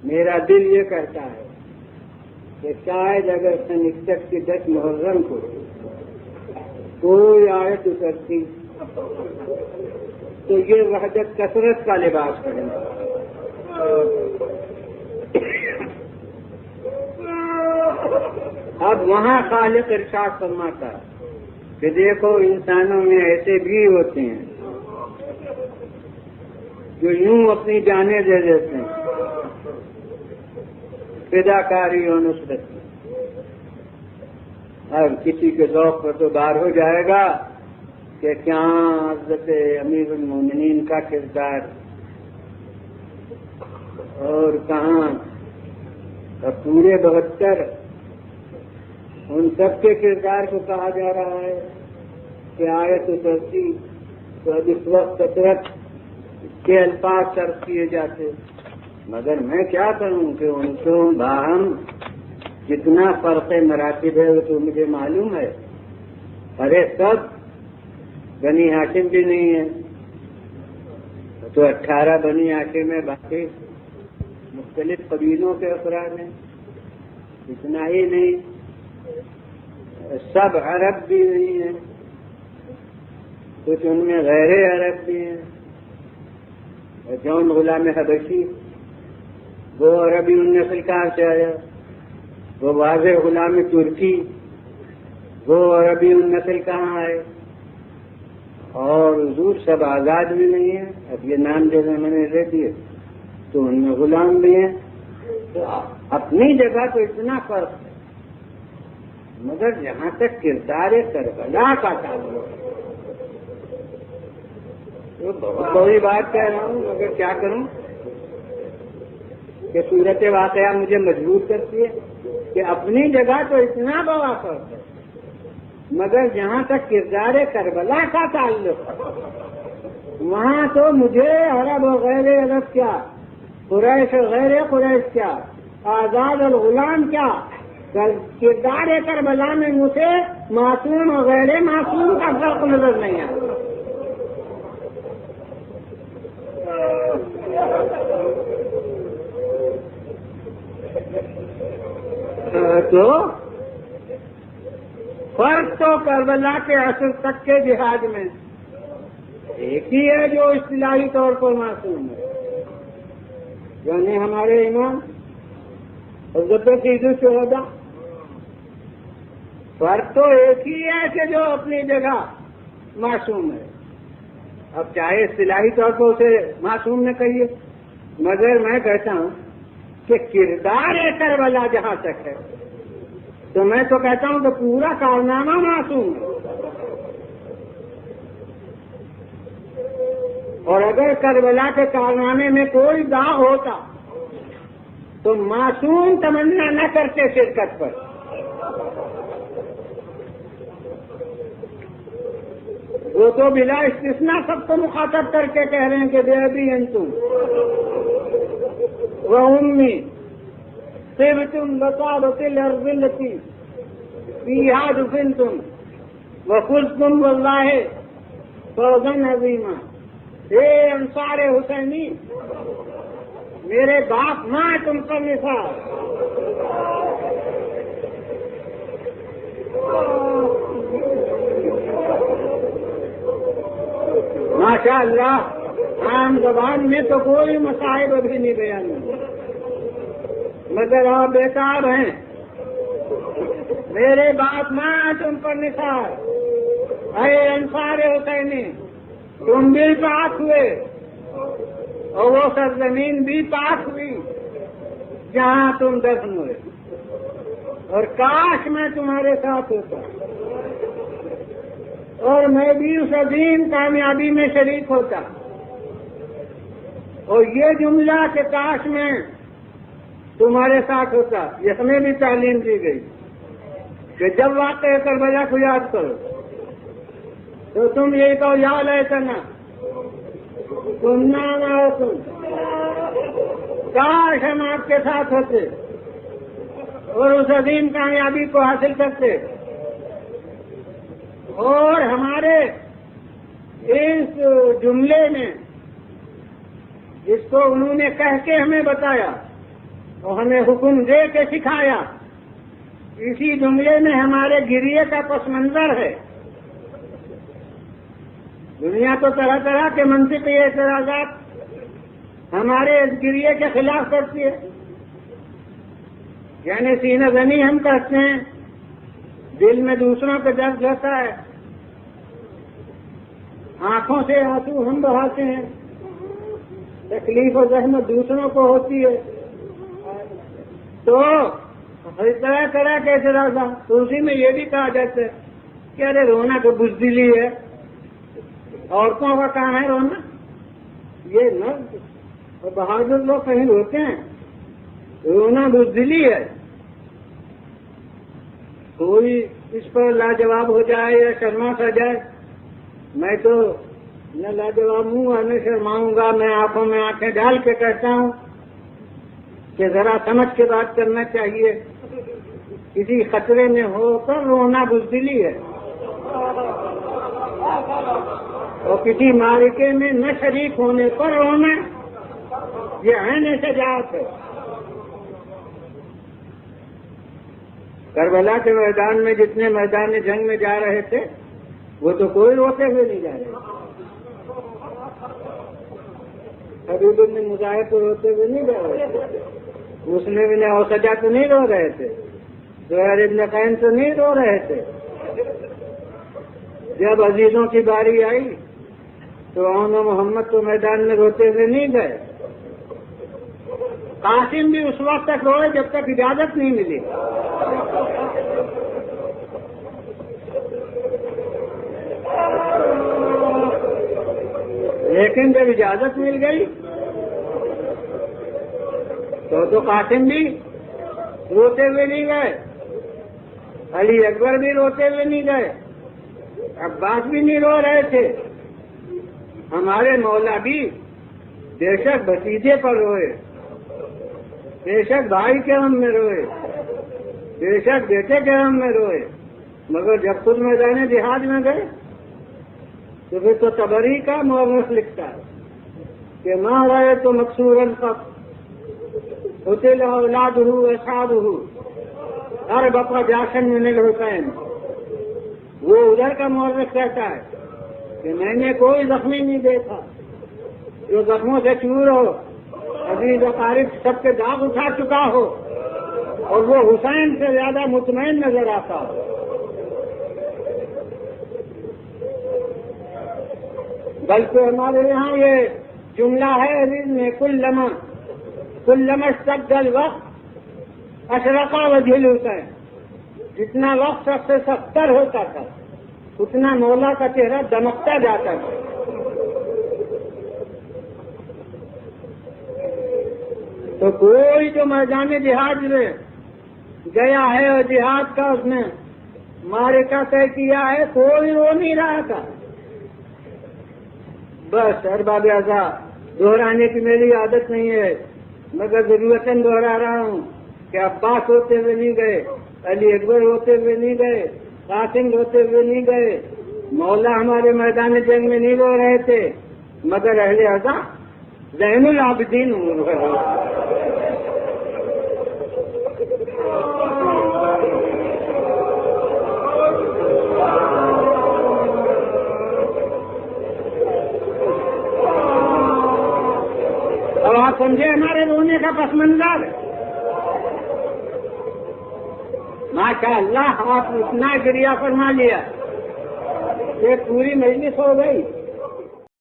میرا دل یہ کہتا ہے کہ شاید اگر سن 61 کی 10 محرم کو کوئی آیت اترتی تو یہ وحدت کثرت کا لباس کرے گا. اب وہاں خالق ارشاد فرماتا کہ دیکھو انسانوں میں ایسے بھی ہوتے ہیں جو یوں اپنی جانیں دے دیتے ہیں فداکاری اور نصرت میں. اب کسی کے ذوق پر تو بار ہو جائے گا کہ کیا حضرت امیر المومنین کا کردار اور کہاں پورے 72 ان سب کے کردار کو کہا جا رہا ہے کہ آیت اترتی تو اب اس وقت کثرت کے الفاظ صرف کیے جاتے. مگر میں کیا کروں کہ ان کو باہم جتنا فرق مراتب ہے وہ تو مجھے معلوم ہے. ارے سب بنی ہاشم بھی نہیں ہے تو 18 بنی ہاشم میں باقی مختلف قبیلوں کے افراد ہیں. اتنا ہی نہیں سب عرب بھی نہیں ہیں, کچھ ان میں غیر عرب بھی ہیں. جون غلام حبشی وہ عربی النسل کہاں سے آیا, وہ واضح غلام ترکی وہ عربی النسل کہاں آئے, اور حضور سب آزاد بھی نہیں ہیں. اب یہ نام جیسے میں نے دے دیے تو ان میں غلام بھی ہیں. تو اپنی جگہ تو اتنا فرق ہے, مگر جہاں تک کردار کربلا کا تعلق ہے تو بہت بڑی بات کہہ رہا ہوں, مگر کیا کروں کہ صورت واقعہ مجھے مجبور کرتی ہے کہ اپنی جگہ تو اتنا بڑا فرق ہے, مگر جہاں تک کردار کربلا کا تعلق ہے وہاں تو مجھے عرب و غیر عرب کیا, قریش و غیر قریش کیا, آزاد اور غلام کیا, کردار کربلا میں مجھے معصوم اور غیر معصوم کا فرق نظر نہیں آتا. تو فرق تو کربلا کے عصر تک کے جہاد میں ایک ہی ہے جو اصطلاحی طور پر معصوم ہے, یعنی ہمارے امام حضرت سید الشہداء. فرق تو ایک ہی ہے کہ جو اپنی جگہ معصوم ہے. اب چاہے اصطلاحی طور پر اسے معصوم نہ کہیے, مگر میں کہتا ہوں کہ کردار کربلا جہاں تک ہے تو میں تو کہتا ہوں کہ پورا کارنامہ معصوم ہے. اور اگر کربلا کے کارنامے میں کوئی داغ ہوتا تو معصوم تمنا نہ کرتے شرکت پر. وہ تو بلا استثناء سب کو مخاطب کر کے کہہ رہے ہیں کہ بے ابی انتم و امی طبتم بطابت الارض التي فيها دفنتم وفزتم واللہ فوزا عظیما. اے انصار حسینی, میرے باپ ماں تم پر نثار. ماشاء اللہ عام زبان میں تو کوئی مصائب ابھی نہیں بیان ہوئی, مگر آپ بیکار ہیں. میرے باپ ماں تم پر نثار. اے انصار حسینی, تم بھی پاک ہوئے اور وہ سرزمین بھی پاک ہوئی جہاں تم دفن ہوئے. اور کاش میں تمہارے ساتھ ہوتا اور میں بھی اس عظیم کامیابی میں شریک ہوتا. اور یہ جملہ کہ کاش میں تمہارے ساتھ ہوتا, یہ ہمیں بھی تعلیم دی گئی کہ جب واقعہ کربلا کو یاد کرو تو تم یہی کہو یا لیتنا کننا معکم, کاش ہم آپ کے ساتھ ہوتے اور اس عظیم کامیابی کو حاصل کرتے. اور ہمارے اس جملے میں جس کو انہوں نے کہہ کے ہمیں بتایا اور ہمیں حکم دے کے سکھایا. اسی جملے میں ہمارے گریے کا پس منظر ہے. دنیا تو طرح طرح کے منطقی اعتراضات ہمارے اس گریے کے خلاف کرتی ہے. یعنی سینہ زنی ہم کرتے ہیں، دل میں دوسروں کا درد ہوتا ہے، آنکھوں سے آنسو ہم بہاتے ہیں، تکلیف و زحمت دوسروں کو ہوتی ہے. تو طرح طرح کے اعتراضات. تو اسی میں یہ بھی کہا جاتا ہے کہ ارے رونا تو بزدلی ہے، عورتوں کا کام ہے رونا. یہ مرد اور بہادر لوگ کہیں روتے ہیں؟ رونا بزدلی ہے. کوئی اس پر لاجواب ہو جائے یا شرما سا جائے، میں تو نہ لاجواب ہوں اور نہ شرماؤں گا. میں آنکھوں میں آنکھیں ڈال کے کہتا ہوں کہ ذرا سمجھ کے بات کرنا چاہیے. کسی خطرے میں ہو کر رونا بزدلی ہے، اور کسی معرکے میں نہ شریک ہونے پر رونا یہ عین شجاعت ہے. کربلا کے میدان میں جتنے میدان جنگ میں جا رہے تھے وہ تو کوئی روتے ہوئے نہیں جا رہے. حبیب بن مظاہر تو روتے ہوئے نہیں جا رہے تھے، مسلم بن اوسجا تو نہیں رو رہے تھے، زہیر بن قین تو نہیں رو رہے تھے. جب عزیزوں کی باری آئی تو عون و محمد تو میدان میں روتے ہوئے نہیں گئے. قاسم بھی اس وقت تک روئے جب تک اجازت نہیں ملی. لیکن جب اجازت مل گئی تو قاسم بھی روتے ہوئے نہیں گئے، علی اکبر بھی روتے ہوئے نہیں گئے، عباس بھی نہیں رو رہے تھے. ہمارے مولا بھی بے شک بھتیجے پر روئے، بے شک بھائی کے غم میں روئے، بے شک بیٹے کے غم میں روئے، مگر جب خود میدان جہاد میں گئے تو پھر تو طبری کا مورخ لکھتا ہے کہ ماں رہے تو مقصور القف قتل اولادہ اصحابہ اربق جاشن من الحسین. وہ ادھر کا مورخ کہتا ہے کہ میں نے کوئی زخمی نہیں دیکھا جو زخموں سے چور ہو، عزیز اقارب سب کے داغ اٹھا چکا ہو اور وہ حسین سے زیادہ مطمئن نظر آتا ہو. بلکہ ہمارے یہاں یہ جملہ ہے عزیز میں کلما اشتد الوقت اشرق وجه الحسین. جتنا وقت سب سے سختر ہوتا تھا اتنا مولا کا چہرہ دمکتا جاتا تھا. تو کوئی جو میدان جہاد میں گیا ہے اور جہاد کا اس نے معرکہ طے کیا ہے، کوئی رو نہیں رہا تھا. بس ارباب اعضاء دہرانے کی میری عادت نہیں ہے، مگر ضرورتاً دہرا رہا ہوں کہ عباس ہوتے ہوئے نہیں گئے، علی اکبر ہوتے ہوئے نہیں گئے، قاسم ہوتے ہوئے نہیں گئے، مولا ہمارے میدان جنگ میں نہیں رو رہے تھے، مگر اہل اعضاء زین العابدین ہو رہے. اب آپ سمجھے ہمارے رونے کا پس منظر. ماشاء اللہ آپ اتنا گریہ فرما لیا کہ پوری مجلس ہو گئی.